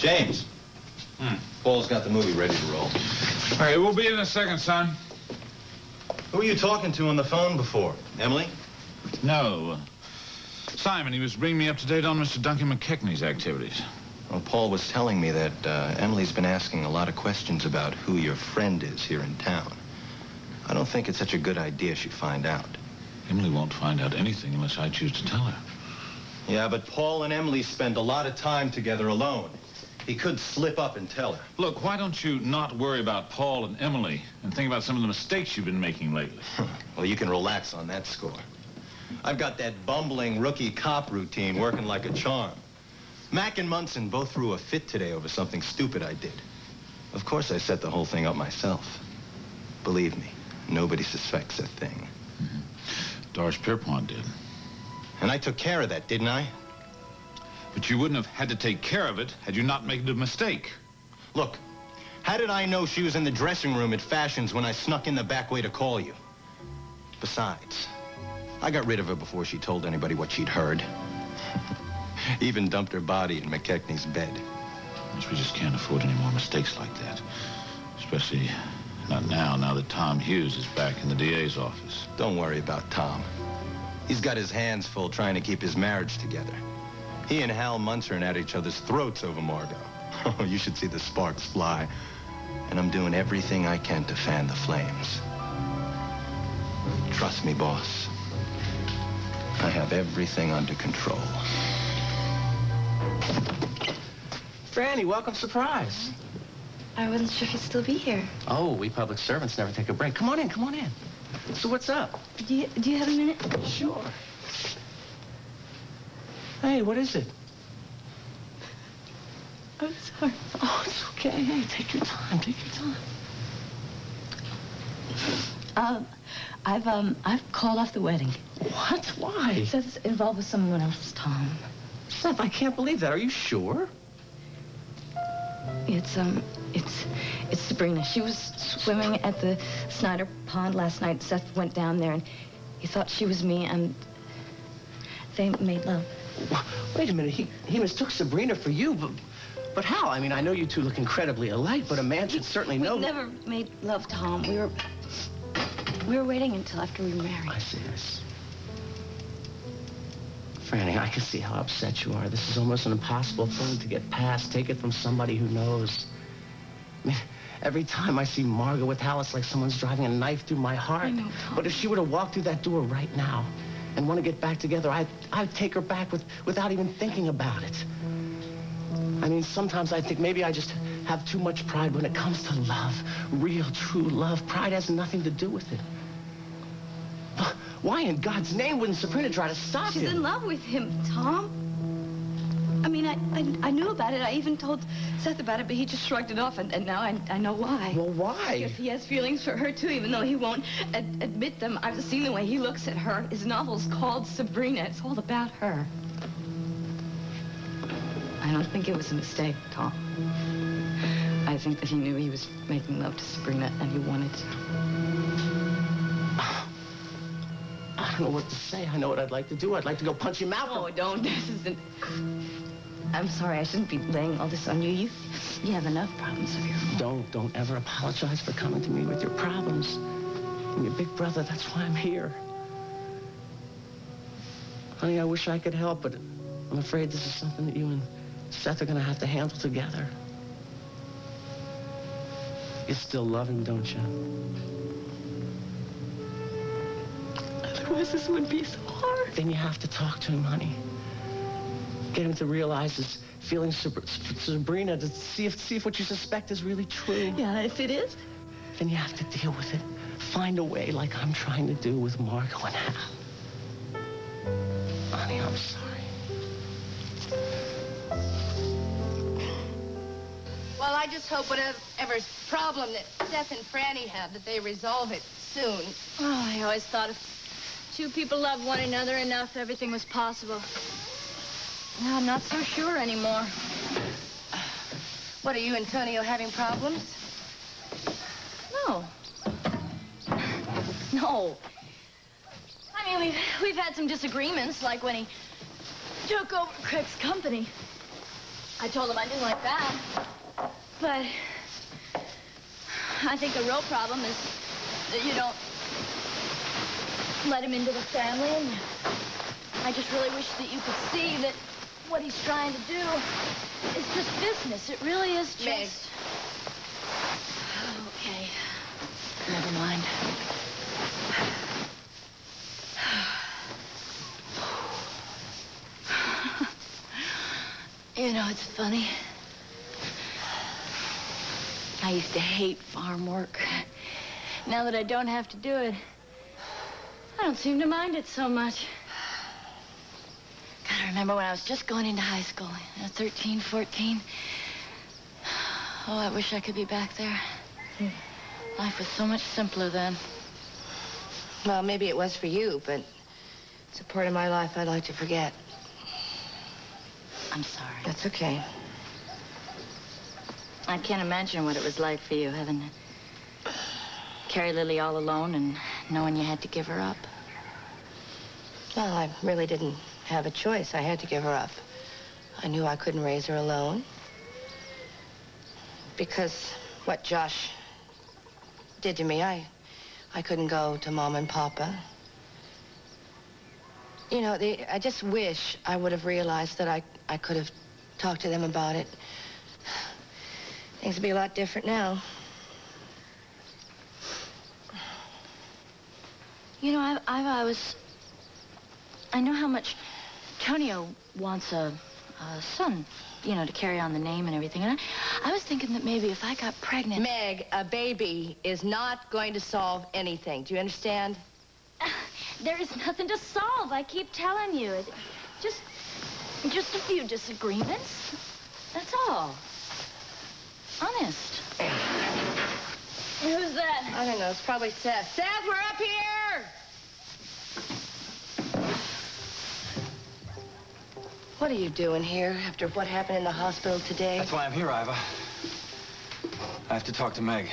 James. Paul's got the movie ready to roll. All right, we'll be in a second, son. Who were you talking to on the phone before? Emily? No. Simon, he was bringing me up to date on Mr. Duncan McKechnie's activities. Well, Paul was telling me that Emily's been asking a lot of questions about who your friend is here in town. I don't think it's such a good idea she'd find out. Emily won't find out anything unless I choose to tell her. Yeah, but Paul and Emily spend a lot of time together alone. He could slip up and tell her. Look, why don't you not worry about Paul and Emily and think about some of the mistakes you've been making lately? Well, you can relax on that score. I've got that bumbling rookie cop routine working like a charm. Mac and Munson both threw a fit today over something stupid I did. Of course, I set the whole thing up myself. Believe me, nobody suspects a thing. Doris Pierpont did. And I took care of that, didn't I? But you wouldn't have had to take care of it had you not made a mistake. Look, how did I know she was in the dressing room at Fashions when I snuck in the back way to call you? Besides, I got rid of her before she told anybody what she'd heard. Even dumped her body in McKechnie's bed. Yes, we just can't afford any more mistakes like that. Especially not now that Tom Hughes is back in the DA's office. Don't worry about Tom. He's got his hands full trying to keep his marriage together. He and Hal Munson are at each other's throats over Margot. Oh, you should see the sparks fly. And I'm doing everything I can to fan the flames. Trust me, boss. I have everything under control. Frannie, welcome surprise. I wasn't sure if you'd still be here. Oh, we public servants never take a break. Come on in, come on in. So what's up? Do you have a minute? Sure. Hey, what is it? I'm sorry. Oh, it's okay. Hey, take your time. Take your time. I've called off the wedding. What? Why? It says it's involved with someone else, Tom. Seth, I can't believe that. Are you sure? It's Sabrina. She was swimming at the Snyder Pond last night. Seth went down there, and he thought she was me, and they made love. Wait a minute. He mistook Sabrina for you, but how? I mean, I know you two look incredibly alike, but a man should certainly know. We never made love, Tom. We were waiting until after we were married. I see. Frannie, I can see how upset you are. This is almost an impossible thing to get past. Take it from somebody who knows. I mean, every time I see Margot with Hal, it's like someone's driving a knife through my heart. I know, Tom. But if she were to walk through that door right now and want to get back together, I'd take her back without even thinking about it. I mean, sometimes I think maybe I just have too much pride when it comes to love. Real, true love. Pride has nothing to do with it. Why in God's name wouldn't Sabrina try to stop him? She's in love with him, Tom. I mean, I knew about it. I even told Seth about it, but he just shrugged it off, and now I know why. Well, why? Because he has feelings for her, too, even though he won't admit them. I've seen the way he looks at her. His novel's called Sabrina. It's all about her. I don't think it was a mistake, Tom. I think that he knew he was making love to Sabrina, and he wanted to. I don't know what to say. I know what I'd like to do. I'd like to go punch him out. Oh, don't. This isn't... I'm sorry. I shouldn't be laying all this on you. You have enough problems of your own. Don't ever apologize for coming to me with your problems. I'm your big brother. That's why I'm here. Honey, I wish I could help, but I'm afraid this is something that you and Seth are going to have to handle together. You still love him, don't you? Otherwise, this would be so hard. Then you have to talk to him, honey. Get him to realize his feelings for Sabrina, to see if what you suspect is really true. Yeah, if it is. Then you have to deal with it. Find a way like I'm trying to do with Margot and Hal. Honey, I'm sorry. Well, I just hope whatever problem that Seth and Frannie have, that they resolve it soon. Oh, I always thought if two people loved one another enough, everything was possible. Now I'm not so sure anymore. What, are you and Tonio having problems? No. No. I mean, we've had some disagreements, like when he took over Craig's company. I told him I didn't like that. But I think the real problem is that you don't let him into the family. And I just really wish that you could see that what he's trying to do is just business. It really is just... Meg. Okay. Never mind. You know, it's funny. I used to hate farm work. Now that I don't have to do it, I don't seem to mind it so much. God, I remember when I was just going into high school, 13, 14. Oh, I wish I could be back there. Life was so much simpler then. Well, maybe it was for you, but it's a part of my life I'd like to forget. I'm sorry. That's okay. I can't imagine what it was like for you, having to carry Lily all alone and knowing you had to give her up. Well, I really didn't have a choice. I had to give her up. I knew I couldn't raise her alone. Because what Josh did to me, I couldn't go to Mom and Papa. You know, I just wish I would have realized that I could have talked to them about it. Things would be a lot different now. You know, I know how much Tonio wants a son, you know, to carry on the name and everything. And I was thinking that maybe if I got pregnant... Meg, a baby is not going to solve anything. Do you understand? There is nothing to solve. I keep telling you. Just a few disagreements. That's all. Honest. Who's that? I don't know. It's probably Seth. Seth, we're up here! What are you doing here after what happened in the hospital today? That's why I'm here, Iva. I have to talk to Meg.